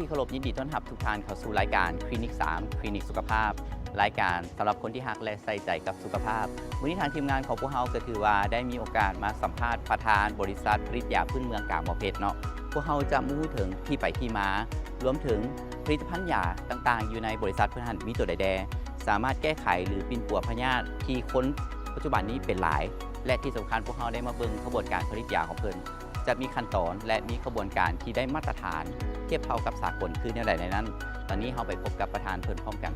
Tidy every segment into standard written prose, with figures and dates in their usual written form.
ที่เคารพยินดีต้อนรับทุกท่านเข้าสู่รายการคลินิก3คลินิกสุขภาพรายการสำหรับคนที่ฮักและใส่ใจกับสุขภาพวันนี้ทางทีมงานของพวกเราก็ถือว่าได้มีโอกาสมาสัมภาษณ์ประธานบริษัทผลิตยาพื้นเมืองกาบหมอเพชรเนาะพวกเราจะมุ่งถึงที่ไปที่มารวมถึงผลิตภัณฑ์ยาต่างๆอยู่ในบริษัทเพื่อนมีตัวใดๆสามารถแก้ไขหรือปินปัวพยาธิที่คนปัจจุบันนี้เป็นหลายและที่สำคัญพวกเราได้มาเบิ่งกระบวนการผลิตยาของเพิ่นจะมีขั้นตอนและมีกระบวนการที่ได้มาตรฐานเทียบเท่ากับสากลคือแนวใดในนั้นตอนนี้เราไปพบกับประธานเพิ่นพร้อมกัน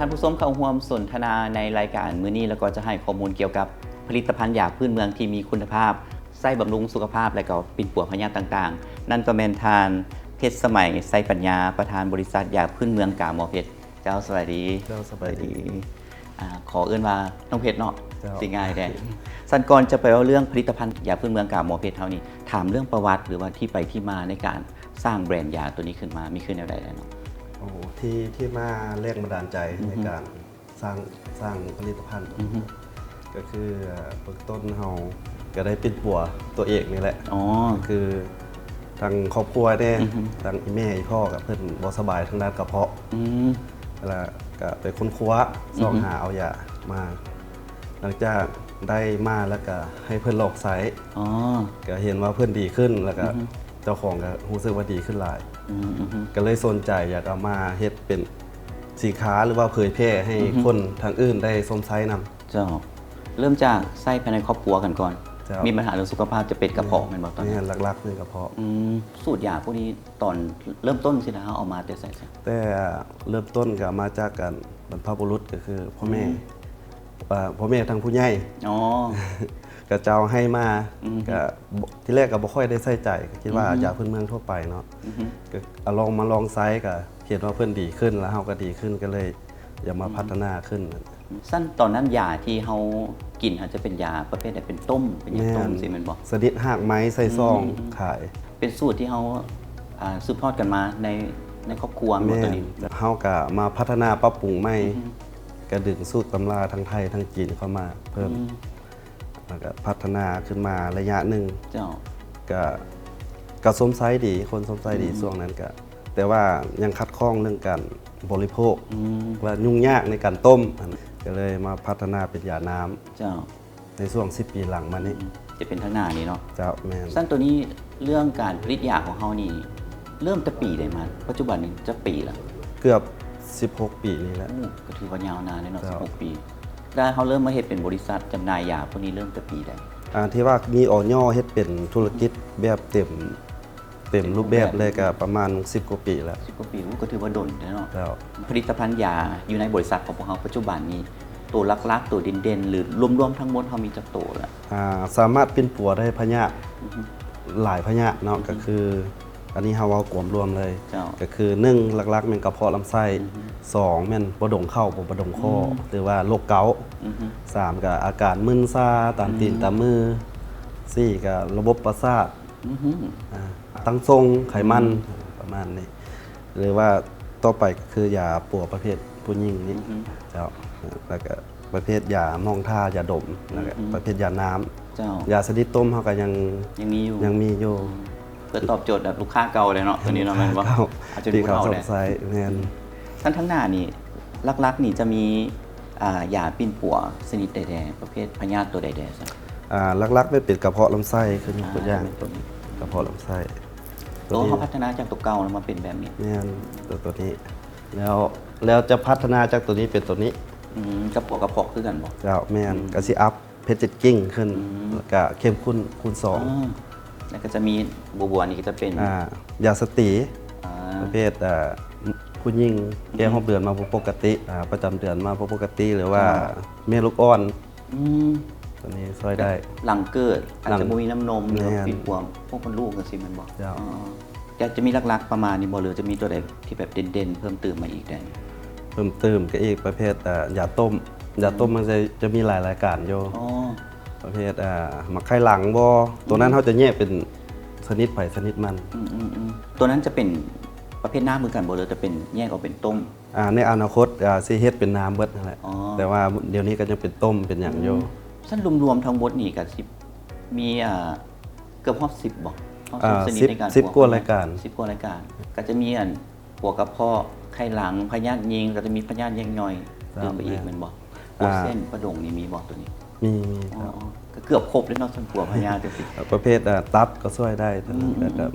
ท่านผู้ชมเข้าร่วมสนทนาในรายการมื้อนี้แล้วก็จะให้ข้อมูลเกี่ยวกับผลิตภัณฑ์ยาพื้นเมืองที่มีคุณภาพใส่บำรุงสุขภาพและก็ปิ่นปัวพยาธิต่างๆนั่นก็แม่นทานเพชรสมัยไซปัญญาประธานบริษัทยาพื้นเมืองกาหมอเพชรเจ้าสวัสดีเจ้าสบายดีขอเอื้อนว่าน้องเพชรเนาะสิง่ายแท้สันก่อนจะไปเอาเรื่องผลิตภัณฑ์ยาพื้นเมืองกาหมอเพชรเท่านี้ถามเรื่องประวัติหรือว่าที่ไปที่มาในการสร้างแบรนด์ยาตัวนี้ขึ้นมามีขึ้นแนวใดแล้วเนาะโอ้ที่มาแรงบันดาลใจในการสร้างผลิตภัณฑ์ก็คือเบื้องต้นเราก็ได้ปิดปัวตัวเอกนี่แหละคือทางครอบครัวเนี่ยทางแม่พ่อกับเพื่อนบ่สบายทางด้านกระเพาะแล้วก็ไปค้นคว้าส่องหาเอายามาหลังจากได้มาแล้วก็ให้เพื่อนลอกไซส์ก็เห็นว่าเพื่อนดีขึ้นแล้วก็เจ้าของก็รู้สึกว่าดีขึ้นหลายก็เลยสนใจอยากเอามาเฮ็ดเป็นสินค้าหรือว่าเผยแพร่ให้คนทางอื่นได้สมไซส์นำเจ้าเริ่มจากไส้ภายในครอบครัวกันก่อนมีปัญหาเรื่องสุขภาพจะเป็นกระเพาะมันบอกตอนนี้หลักๆคือกระเพาะสูตรยาพวกนี้ตอนเริ่มต้นสินะเอามาแต่ใส่แต่เริ่มต้นก็มาจากการบรรพบุรุษก็คือพ่อแม่ทางผู้ใหญ่ก็เจ้าให้มาก็ที่แรกก็บ่ค่อยได้ใส่ใจคิดว่ายาพื้นเมืองทั่วไปเนาะก็ลองไซส์ก็เห็นว่าเพื่อนดีขึ้นแล้วเฮาก็ดีขึ้นก็เลยอยากมาพัฒนาขึ้นสั้นตอนนั้นยาที่เฮากินอาจจะเป็นยาประเภทเป็นต้มเป็นยาต้มสิมันบอกสนิทหากไม้ใส่ซองขายเป็นสูตรที่เฮาสืบทอดกันมาในครอบครัวหมดตอนนี้เฮาก็มาพัฒนาปรับปรุงใหม่ก็ดึงสูตรตำราทั้งไทยทั้งจีนเข้ามาเพิ่มแล้วก็พัฒนาขึ้นมาระยะหนึ่งก็สมไซส์ดีคนสมไซส์ดีช่วงนั้นก็แต่ว่ายังคัดข้องเรื่องการบริโภคว่ายุ่งยากในการต้มก็เลยมาพัฒนาเป็นยาน้ำในช่วง10 ปีหลังมานี้จะเป็นทั้งหน้านี้เนาะเจ้าแม่สั้นตัวนี้เรื่องการผลิตยาของเฮานี่เริ่มจะปีได้มาปัจจุบันนึงจะปีละเกือบ16 ปีนี้แล้วก็ถือว่ายาวนานเลยเนาะ16 ปีได้เขาเริ่มมาเฮ็ดเป็นบริษัทจำหน่ายยาพวกนี้เริ่มจะปีได้ที่ว่ามีออยเฮ็ดเป็นธุรกิจแบบเต็มรูปแบบเลยก็ประมาณ10 กว่าปีแล้ว10 กว่าปีก็ถือว่าดนเนาะผลิตภัณฑ์ยาอยู่ในบริษัทของพวกเขาปัจจุบันนี้ตัวลักๆตัวเด่นๆหรือรวมๆทั้งหมดเขามีจักตัวแล้วสามารถปิ่นปัวได้พยาธิหลายพยาธิเนาะก็คืออันนี้เฮาเอากวมรวมเลยก็คือ1หลักๆแม่นกระเพาะลำไส้2แม่นบ่ดงเข้าบ่ดงคอหรือว่าโรคเกาต์3ก็อาการมึนซาตามตีนตามมือ4ก็ระบบประสาทตั้งทรงไขมันประมาณนี้หรือว่าต่อไปก็คือยาปัวประเภทผู้หญิงนี่เจ้าแล้วก็ประเภทยามองท่ายาดมแล้วก็ประเภทยาน้ำยาสนิทต้มเขาก็ยังมีอยู่เพื่อตอบโจทย์แบบลูกค้าเก่าเลยเนาะตัวนี้เนาะแม่นบ่อาจจะดูเขาสงสัยแม่นทั้งหน้านี่ลักๆนี่จะมียาปิ่นปัวชนิดใดๆประเภทพยาธิตัวใดๆซะลักๆไม่เป็นกระเพาะลำไส้คือตัวอย่างกระเพาะลำไส้ตัวเขาพัฒนาจากตัวเก่าแล้วมาเป็นแบบนี้เนี่ยตัวนี้แล้วจะพัฒนาจากตัวนี้เป็นตัวนี้กระเพาะคือกันบ่เจ้าแม่นก็สิอัพเพจจิ้งขึ้นแล้วก็เข้มข้นคูณ2แล้วก็จะมีบัวนี่ก็จะเป็นยาสตีประเภทผู้หญิงแก้6 เดือนมาปกติประจำเดือนมาปกติหรือว่าแม่ลูกอ่อน ตัวนี้ช่วยได้ หลังเกิดอาจ หลั จะ ง บ่มีน้ำนมหรือ แม่น ปิดปวงพวกคนลูกจังซี่แมันบ่ เจ้า อ๋อจะมีหลักๆประมาณนี้บ่หรือจะมีตัวใดที่แบบเด่นๆเพิ่มเติมมาอีกได้ เพิ่มเติมก็อีกประเภทยาต้มมันจะมีหลายรายการอยู่ อ๋อ ประเภทหมักไข่หลังบ่ตัวนั้นเขาจะแยกเป็นชนิดไผ่ชนิดมัน ตัวนั้นจะเป็นประเภทน้ำเหมือนกันบ่หรือจะเป็นแยกออกเป็นต้ม ในอนาคตสิเฮ็ดเป็นน้ำเบิดนั่นแหละ อ๋อ แต่ว่าเดี๋ยวนี้ก็ยังเป็นต้มเป็นอย่างอยู่ สั้นรวมๆทั้งหมดนี่ก็10มีเกือบฮอด10บ่ฮอด10ชนิดในการ 10กว่ารายการ 10กว่ารายการ ก็จะมีหัวกระเพาะไข้หลังพยาธิยิงก็จะมีพยาธิแยงย่อยเติมไปอีกแม่นบ่พวกเส้นประดงนี่มีบ่ตัวนี้ มี อ๋อก็เกือบครบแล้วเนาะส่วนพวกพยาธิจังซี่ ประเภทตับก็ช่วยได้ก็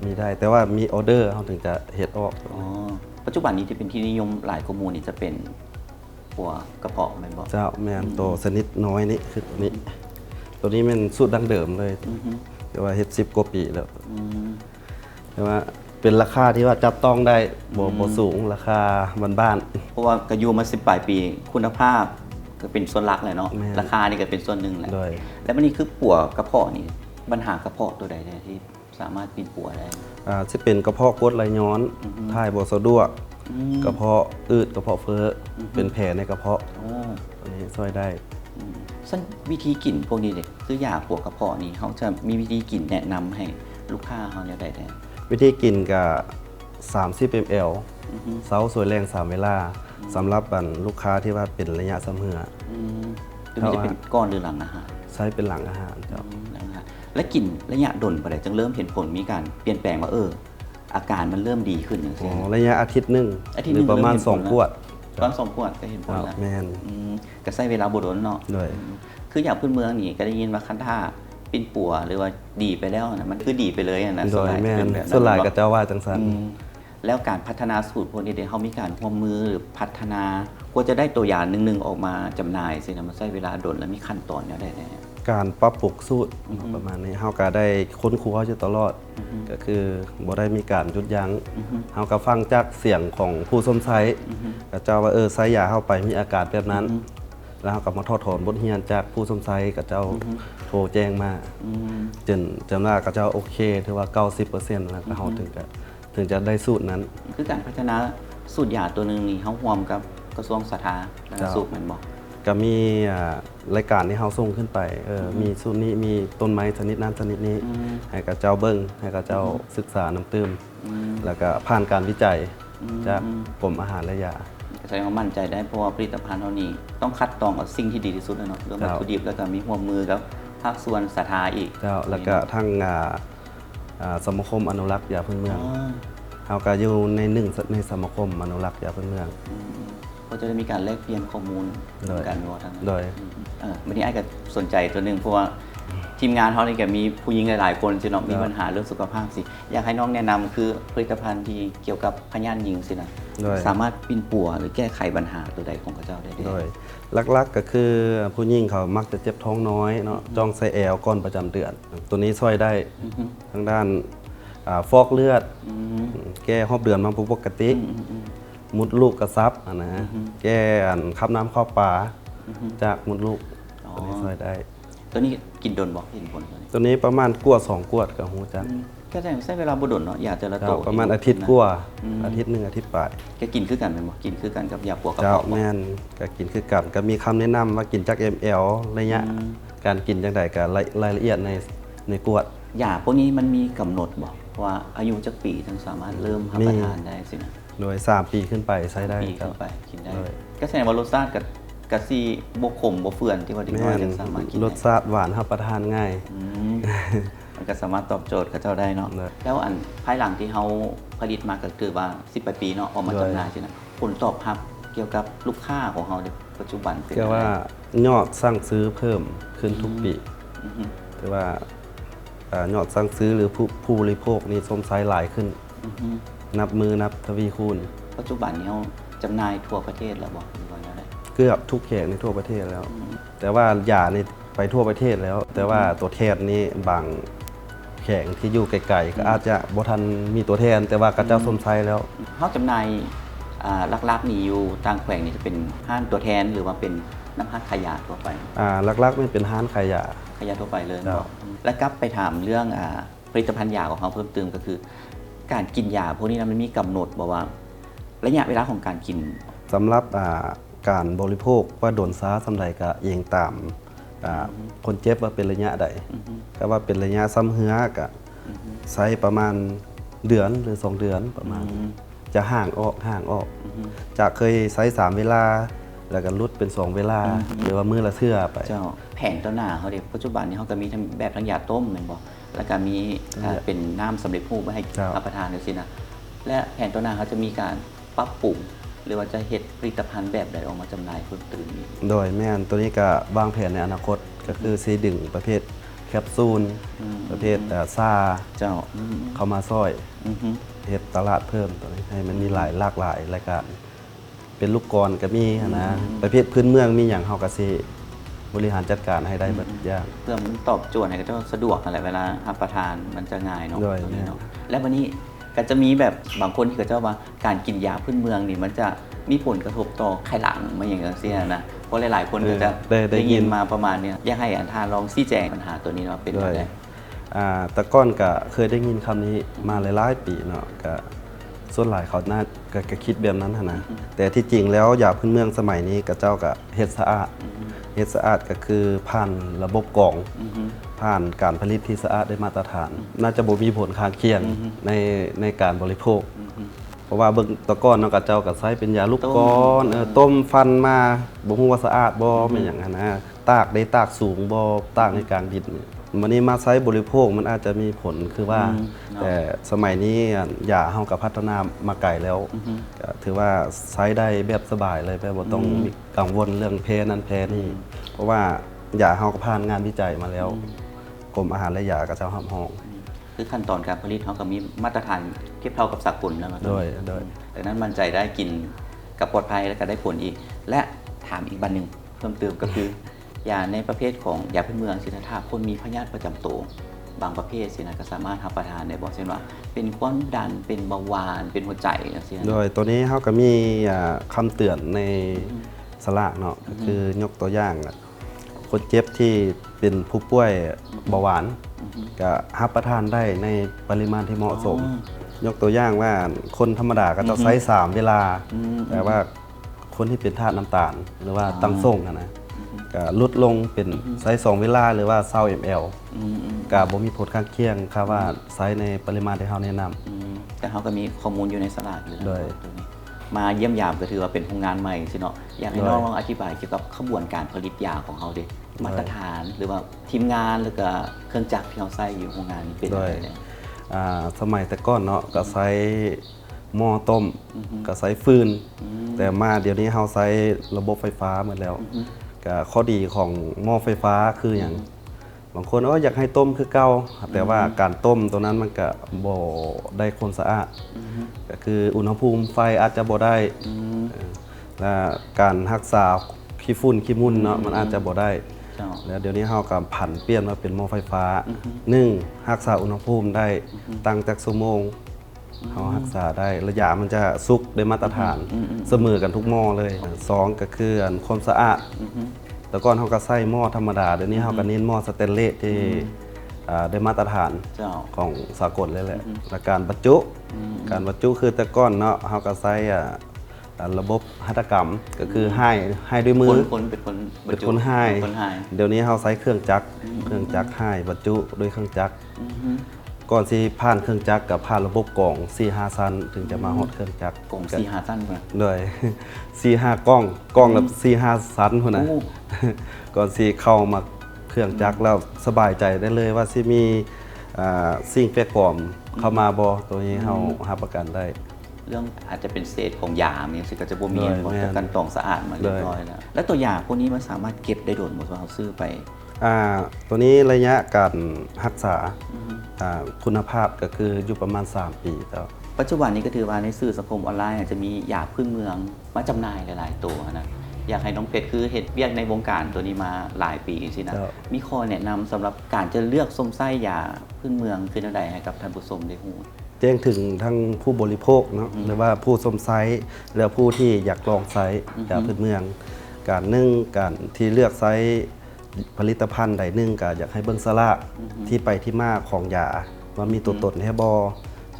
มีได้ แต่ว่ามีออเดอร์เขาถึงจะเฮ็ดออก อ๋อปัจจุบันนี้ที่เป็นที่นิยมหลายข้อมูลนี่จะเป็นหัวกระเพาะแม่นบ่ เจ้าแม่นตัวชนิดน้อยนี่คือตัวนี้ ตัวนี้เป็นสูตรดั้งเดิมเลย แต่ว่าเฮ็ด10กว่าปีแล้ว แต่ว่าเป็นราคาที่ว่าจับต้องได้บ่สูงราคาบ้าน เพราะว่าก็อยู่มา10ปลายปีคุณภาพก็เป็นส่วนหลักเลยเนาะ แม่น ราคานี่ก็เป็นส่วนหนึ่งแหละ โดย แล้วมันนี่คือปัวกระเพาะนี่ปัญหากระเพาะตัวใดเนี่ยที่สามารถเป็นปัวได้ สิเป็นกระเพาะกรดไหลย้อนถ่ายบ่สะดวกกระเพาะอืดกระเพาะเฟ้อเป็นแผลในกระเพาะ โอ้ ตัวนี้ช่วยได้ ซึ่งวิธีกินพวกนี้เด็กซื้อยาปัวกระเพาะนี่เขาจะมีวิธีกินแนะนำให้ลูกค้าเขาเนี่ยได้ วิธีกินกับ30 ml เช้าสวยแรง3เวลาสำหรับลูกค้าที่ว่าเป็นระยะสำเหือ ตัวนี้จะเป็นก้อนหรือหลังอาหาร ใช้เป็นหลังอาหารเจ้า หลังอาหารและกินระยะดนไปไหนจึงเริ่มเห็นผลมีการเปลี่ยนแปลงว่าอาการมันเริ่มดีขึ้นอย่างเช่น ระยะอาทิตย์หนึง อาทิตย์ ห หนึ่ รือง ประมาณ เริ่มเห็นผล 2ขวด ตอน2 ขวดก็เห็นผลแล้ว แม่น ก็ใช้เวลาบ่โดนเนาะ ด้วย คืออย่างพื้นเมืองนี่ก็ได้ยินว่าคันท่าปิ่นปัวหรือว่าดีไปแล้วนะมันคือดีไปเลยนะ โดยแม่น เป็นแบบ ส่วนหลาย บ่ ก็เจ้าว่าจังซั่น แล้วการพัฒนาสูตรพวกนี้เดี๋ยวเขามีการร่วมมือหรือพัฒนากว่าจะได้ตัวอย่างหนึ่งๆออกมาจำหน่ายสินะมันใช้เวลาโดนแล้วมีขั้นตอนเนี่ยได้เนี่ย การปรับปรุงสูตรประมาณนี้เฮาก็ได้ค้นคว้าอยู่ตลอด ก็คือบ่ได้มีการหยุดยั้งเฮาก็ฟังจากเสียงของผู้สมใช้ก็เจ้าว่าใช้ยาเข้าไปมีอาการแบบนั้น แล้วเฮาก็มาทอดถอนบทเรียนจากผู้สมใช้ก็เจ้าโทรแจ้งมาจนว่าก็เจ้าโอเคถือว่า 90%แล้วก็เฮาถึงจะได้สูตรนั้น คือการพัฒนาสูตรยาตัวหนึ่งนี่เขาร่วมกับกระทรวงสาธารณสุขแมันบอก ก็มีรายการที่เฮาส่งขึ้นไปมีสูตรนี้มีต้นไม้ชนิดนั้นชนิดนี้ให้กับเจ้าเบิ้งให้กับเจ้าศึกษาน้ำตื้มแล้วก็ผ่านการวิจัยจากกรมอาหารและยา แสดงว่ามั่นใจได้เพราะว่าผลิตภัณฑ์เท่านี้ต้องคัดกรองเอาสิ่งที่ดีที่สุดนะเนาะเรื่องวัตถุดิบแล้วก็มีร่วมมือกับภาคส่วนสาธารณอีก เจ้าแล้วก็ทั้งสมาคมอนุรักษ์ยาพื้นเมืองเฮาก็อยู่ในสมาคมอนุรักษ์ยาพื้นเมือง ก็จะได้มีการแลกเปลี่ยนข้อมูล โดย กันว่าทางนั้น โดย วันนี้ไอ้ก็สนใจตัวหนึ่งเพราะว่าทีมงานเขาเนี่ยก็มีผู้หญิงหลายๆคนที่เนาะมีปัญหาเรื่องสุขภาพสิอยากให้น้องแนะนำคือผลิตภัณฑ์ที่เกี่ยวกับพยาธิยิงสินะ โดย สามารถปินปัวหรือแก้ไขปัญหาตัวใดของพระเจ้าได้ โดยหลักๆก็คือผู้หญิงเขามักจะเจ็บท้องน้อยเนาะจ้องใส่แอลก่อนประจำเดือน ตัวนี้ช่วยได้ทางด้านฟอกเลือด แก้หอบเดือนมาปกติมุดลูกกระซับนะแก้ขับน้ำเข้าปลาจากมุดลูกตัวนี้ช่วยได้ ตัวนี้กินโดนบอกเห็นผลตัวนี้ ตัวนี้ประมาณกว่า2กวดกับหูจัก ก็ใช้เวลาบุดนเนาะยาแต่ละตัว ประมาณอาทิตย์กว่าอาทิตย์หนึ่งอาทิตย์ปลาย แกกินคือกันเป็นบ่กินคือกันกับยาปวดกระ เจ้า เพาะบ่ แม่นก็กินคือกันก็มีคำแนะนำว่ากินจาก ml ระยะการกินจังไดก็รายละเอียดในกวด ยาพวกนี้มันมีกำหนดบอกว่าอายุจักปีถึงสามารถเริ่มรับประทานได้สินะ โดย3ปีขึ้นไปใช้ได้ ปี ครั ขึ้ บ นไปกินได้ เลย ก็แสดงว่ารสชาติกับซีบกขมบกเฟื่อนที่ว่าเด็กน้ แม่ อย น ยังสามารถกิน ร ได้ สชาติหวานรับประทานง่าย มันก็สามารถตอบโจทย์กับเจ้าได้เนาะ เลย แล้วอันภายหลังที่เขาผลิตมาก็คือว่า10ปีเนาะออกมา เลย จำหน่ายใช่ไหมผลตอบรับเกี่ยวกับลูกค้าของเขาในปัจจุบันเป็น ก็ว่ายอดสั่งซื้อเพิ่มขึ้นทุกปีถือว่ายอดสั่งซื้อหรือผู้บริโภคนี่สมไซหลายขึ้น นับมือนับทวีคูณ ปัจจุบันนี้เขาจำหน่ายทั่วประเทศแล้วบอกหรือว่าอย่างไร เกือบทุกแขกในทั่วประเทศแล้ว แต่ว่าอย่าในไปทั่วประเทศแล้ว แต่ว่าตัวแทนนี่บางแข่งที่อยู่ไกลๆก็อาจจะบ่ทันมีตัวแทน แต่ว่ากระเจ้าสมไซแล้ว เขาจำหน่ายลักๆนี่อยู่ต่างแขวงนี่จะเป็นห้างตัวแทนหรือว่าเป็นน้ำห้างขายยาทั่วไป ลักๆไม่เป็นห้านขายยา ยาทั่วไปเลย เจ้า เนาะและกลับไปถามเรื่องผลิตภัณฑ์ยาของเขาเพิ่มเติมก็คือ การกินยาพวกนี้นะมันมีกำหนดบอกว่าระยะเวลาของการกิน สำหรับการบริโภคว่าโดนซ้าสำใดก็เองตามคนเจ็บว่าเป็นระยะใดก็ว่าเป็นระยะซ้ำเหือก็ใช้ประมาณเดือนหรือ2 เดือนประมาณจะห่างออกจากเคยใช้3 เวลาแล้วก็ลดเป็น2 เวลาหรือว่ามื้อละเทื่อไป เจ้าแผนต้นหน้าเขาเด็กปัจจุบันนี้เขาก็มีทั้งแบบทั้งยาต้มเหมือนบอกแล้วก็มีเป็นน้ำสำเร็จรูปไว้ให้ เจ้า รับประทานเลยสินะและแผนต้นหน้าเขาจะมีการปรับปรุงหรือว่าจะเฮ็ดผลิตภัณฑ์แบบใดออกมาจำหน่ายเพิ่มเติมอีก โดยแม่นตัวนี้ก็วางแผนในอนาคตก็คือซีดึงประเภทแคปซูลประเภทซา เจ้า เข้ามาซอย อือฮึ เฮ็ดตลาดเพิ่มตัวนี้ให้มันมีหลากหลายรายการเป็นลูกกลอนก็มีนะประเภทพื้นเมืองมีอย่างเฮาก็สิบริหารจัดการให้ได้หมดอย่าง เพื่อมันตอบโจทย์ให้กับเจ้าสะดวกอะไรเวลารับประทานมันจะง่ายเนาะ ด้วย ตรงนี้เนาะและวันนี้ก็จะมีแบบบางคนที่เขาเจ้าว่าการกินยาพื้นเมืองนี่มันจะมีผลกระทบต่อไขหลังมาอย่างเงี้ยนะเพราะหลายๆคนก็จะ ได้ยิน มาประมาณเนี้ยอยากให้อันทานลองชี้แจงปัญหาตัวนี้เนาะเป็น ด้ แบ วย บไหน แต่ก่อนก็เคยได้ยินคำนี้มาหลายๆปีเนาะก็ส่วนหลายเขาน่าก็คิดแบบนั้นหั้นนะแต่ที่จริงแล้วยาพื้นเมืองสมัยนี้ก็เจ้าก็เฮ็ดสะอาดเฮ็ดสะอาดก็คือผ่านระบบกรองผ่านการผลิตที่สะอาดได้มาตรฐาน น่าจะบ่มีผลข้างเคียงในการบริโภค เพราะว่าเบิ่งแตะก้อนเนาะก็เจ้าก็ใช้เป็นยาลูกกลอนต้มฟันมาบ่ฮู้ว่าสะอาดบ่แม่นหยังหั้นนะตากได้ตากสูงบ่ตากในกลางดินวันนี้มาใช้บริโภคมันอาจจะมีผลคือว่า แต่สมัยนี้ยาเฮาก็พัฒนามาไกลแล้วก็ถือว่าใช้ได้แบบสบายเลยแบบบ่ต้องมีกังวลเรื่องแพ้นั้นแพ้นี่เพราะว่ายาเฮาก็ผ่านงานวิจัยมาแล้วกรมอาหารและยาก็เจ้าห้ามห้อง คือขั้นตอนการผลิตเขาก็มีมาตรฐานเทียบเท่ากับสากลแล้วเนาะ โดย ดังนั้นมั่นใจได้กินกับปลอดภัยและก็ได้ผลอีก และถามอีกบันหนึ่งเพิ่มเติมก็คือยาในประเภทของยาพื้นเมืองสินะถ้าคนมีพยาธิประจำตัวบางประเภทสินะก็สามารถรับประทานได้บอกเช่นว่า เป็นความดันเป็นเบาหวานเป็นหัวใจอย่างเช่น โดยตัวนี้เขาก็มีคำเตือนในสลากเนาะก็คือยกตัวอย่างคนเจ็บที่เป็นผู้ป่วยเบาหวานก็รับประทานได้ในปริมาณที่เหมาะสม ยกตัวอย่างว่าคนธรรมดาก็จะใช้3 เวลา แต่ว่าคนที่เป็นธาตุน้ำตาล หรือว่าตั้งส่งนะก็ลดลงเป็นใช้2 เวลาหรือว่า20 ml ก็บ่มีผลข้างเคียงครับว่าใช้ในปริมาณที่เฮาแนะนำ แต่เขาก็มีข้อมูลอยู่ในสลากอยู่แล้ว โดย ตรงนี้มาเยี่ยมยามก็ถือว่าเป็นโรงงานใหม่สิเนาะอยากให้ โดย น้องลองอธิบายเกี่ยวกับขบวนการผลิตยาของเขาดิมาตรฐานหรือว่าทีมงานหรือก็เครื่องจักรที่เขาใส่อยู่โรงงานนี้เป็นอะไรเนี่ย สมัยแต่ก่อนเนาะก็ใช้หม้อต้มก็ใช้ฟืนแต่มาเดี๋ยวนี้เฮาใช้ระบบไฟฟ้าหมดแล้วก็ข้อดีของหม้อไฟฟ้าคืออย่างบางคนอยากให้ต้มคือเก่าแต่ว่าการต้มตัวนั้นมันก็บ่ได้คนสะอาดก็คืออุณหภูมิไฟอาจจะบ่ได้และการรักษาขี้ฝุ่นขี้มุ่นเนาะมันอาจจะบ่ได้ เจ้า แล้วเดี๋ยวนี้เฮาก็ผันเปลี่ยนมาเป็นหม้อไฟฟ้า1รักษาอุณหภูมิได้ตั้งแต่ชั่วโมงเฮารักษาได้ระยะมันจะสุกได้มาตรฐานเสมอกันทุกหม้อเลย2ก็คือความสะอาดแต่ก่อนเฮาก็ใช้หม้อธรรมดาเดี๋ยวนี้เฮาก็เน้นหม้อสเตนเลสที่ได้มาตรฐาน เจ้า ของสากลเลยแหละและการบรรจุการบรรจุคือแต่ก่อนเนาะเฮาก็ใช้ระบบหัตถกรรมก็คือให้ด้วยมือ คนเป็นคนบรร เป็น จุ คนให้ คนให้ เดี๋ยวนี้เขาใช้เครื่องจักรให้บรรจุด้วยเครื่องจักรก่อนที่ผ่านเครื่องจักรกับผ่านระบบกล่อง 4-5 ชั้นถึงจะมาฮอดเครื่องจักร กล่องสีหาสั้นมา เลย 4-5 กล่องละ4-5 ชั้นพุ่นนะ โอ้ ก่อนที่เข้ามาเครื่องจักรแล้วสบายใจได้เลยว่าสิมีสิ่งแปลกปลอมเข้ามาบ่ตัวนี้เฮารับประกันได้ เรื่องอาจจะเป็นเศษของยาเนี่ยสิก็จะบ่มี เลย เพราะ แม่น การตองสะอาดมาเรียบร้อยแล้วแล้วตัวยาพวกนี้มันสามารถเก็บได้โดนหมดว่าเขาซื้อไป ตัวนี้ระยะการรักษาคุณภาพก็คืออยู่ประมาณ 3 ปีแล้ว ปัจจุบันนี้ก็ถือว่าในสื่อสังคมออนไลน์จะมียาพื้นเมืองมาจำหน่ายหลาย ๆ ตัวนะอยากให้น้องเพชรคือเห็ดเวียกในวงการตัวนี้มาหลายปีสินะมีข้อแนะนำสำหรับการจะเลือกส้มไส้ยาพื้นเมืองคืออะไรให้กับท่านผู้ชมได้รู้ แจ้งถึงทั้งผู้บริโภคเนาะหรือว่าผู้สมไซส์และผู้ที่อยากลองไซส์จากพื้นเมือง การที่เลือกไซส์ ผลิตภัณฑ์ใดหนึ่งก็อยากให้เบิ่งสลากที่ไปที่มาของยาว่ามีตัวตนแท้บ่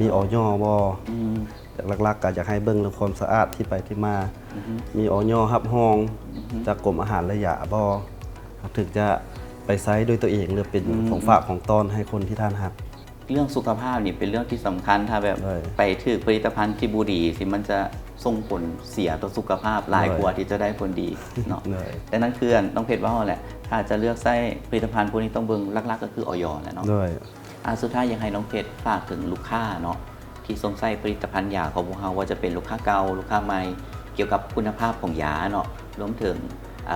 มีออยบ่หลักๆก็อยากให้เบิ่งเรื่องความสะอาดที่ไปที่มามีออยรับรองจากกรมอาหารและยาบ่ถึงจะไปใช้ด้วยตัวเองหรือเป็นของฝากของต้อนให้คนที่ท่านฮัก เรื่องสุขภาพนี่เป็นเรื่องที่สำคัญถ้าแบบ ใช่ ไปถือผลิตภัณฑ์ที่บูดีสิมันจะส่งผลเสียต่อสุขภาพหลายกว่าที่จะได้ผลดีเนาะ เลย แต่นั่นคือน้องเพชรว่าแหละถ้าจะเลือกใช้ผลิตภัณฑ์พวกนี้ต้องเบิ่งหลักๆก็คือออยแหละเนาะ ด้วย สุดท้ายยังให้น้องเพชรฝากถึงลูกค้าเนาะที่สงสัยผลิตภัณฑ์ยาของพวกเราว่าจะเป็นลูกค้าเก่าลูกค้าใหม่เกี่ยวกับคุณภาพของยาเนาะรวมถึง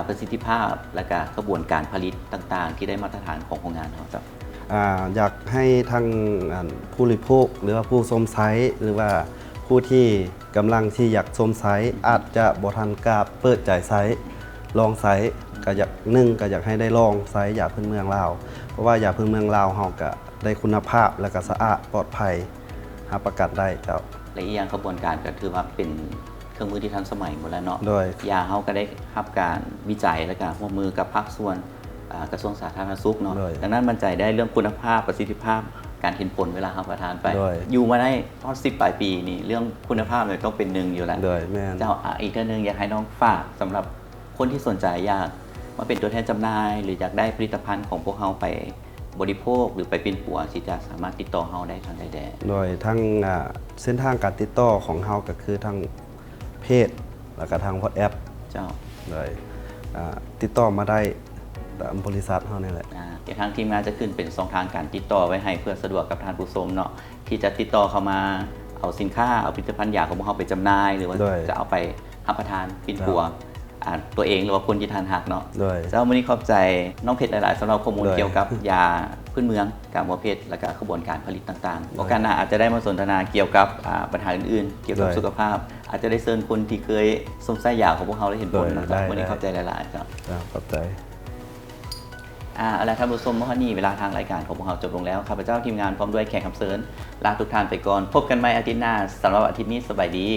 ประสิทธิภาพและก็กระบวนการผลิตต่างๆ ที่ได้มาตรฐานของโรงงานเราครับ อยากให้ทางผู้บริโภคหรือว่าผู้ชมไซต์หรือว่าผู้ที่กำลังที่อยากชมไซต์อาจจะบ่ทันกล้าเปิดใจไซต์ลองไซต์ก็อยากก็อยากให้ได้ลองไซต์ยาพื้นเมืองลาวเพราะว่ายาพื้นเมืองลาวเฮาก็ได้คุณภาพและก็สะอาดปลอดภัยรับประกันได้เจ้า และอีกอย่างกระบวนการก็ถือว่าเป็นเครื่องมือที่ทันสมัยหมดแล้วเนาะ โดย ยาเขาก็ได้รับการวิจัยและการร่วมมือกับภาคส่วนกระทรวงสาธารณสุขเนาะ โดย ดังนั้นมั่นใจได้เรื่องคุณภาพประสิทธิภาพการเห็นผลเวลารับประทานไป โดย อยู่มาได้ตอน10 ปลายปีนี่เรื่องคุณภาพเลยต้องเป็นหนึ่งอยู่แล้ว โดยแม่น เจ้าอีกเรื่องหนึงอยากให้น้องฝากสำหรับคนที่สนใจอยากมาเป็นตัวแทนจำหน่าย หรืออยากได้ผลิตภัณฑ์ของพวกเราไปบริโภคหรือไปเป็นปัวที่จะสามารถติดต่อเราได้ทางใดแด โดยทั้งเส้นทางการติดต่อของเฮาก็คือทางเพจแล้วก็ทาง WhatsApp เจ้า เลยติดต่อมาได้ตามบริษัทเฮานี่แหละ เดี๋ยวทางทีมงานจะขึ้นเป็นช่องทางการติดต่อไว้ให้เพื่อสะดวกกับท่านผู้ชมเนาะที่จะติดต่อเข้ามาเอาสินค้าเอาผลิตภัณฑ์ยาของพวกเราไปจำหน่าย หรือว่า ด้วย จะเอาไปรับประทานปินปัวตัวเองหรือว่าคนที่ทานหักเนาะ ด้วย เจ้าวันนี้ขอบใจน้องเพชรหลาย ๆสำหรับข้อมูล ด้วย เกี่ยวกับยาพื้นเมืองกับหมอเพชรและก็กระบวนการผลิตต่างๆโอกาสหน้าอาจจะได้มาสนทนาเกี่ยวกับปัญหาอื่น ๆ เกี่ยวกับ ด้วย สุขภาพ อาจจะได้เชิญคนที่เคยสงสัยยาของพวกเราได้เห็นผล ด้วย นะค ได้ รับวันนี้ ได้ ขอบใจหลาย ๆ ครับ ขอบใจ เอาล่ะท่านผู้ชมเมื่อนี้เวลาทางรายการของพวกเราจบลงแล้วข้าพเจ้าทีมงานพร้อมด้วยแขกรับเชิญลาทุกท่านไปก่อน พบกันใหม่อาทิตย์หน้าสำหรับอาทิตย์นี้สบายดี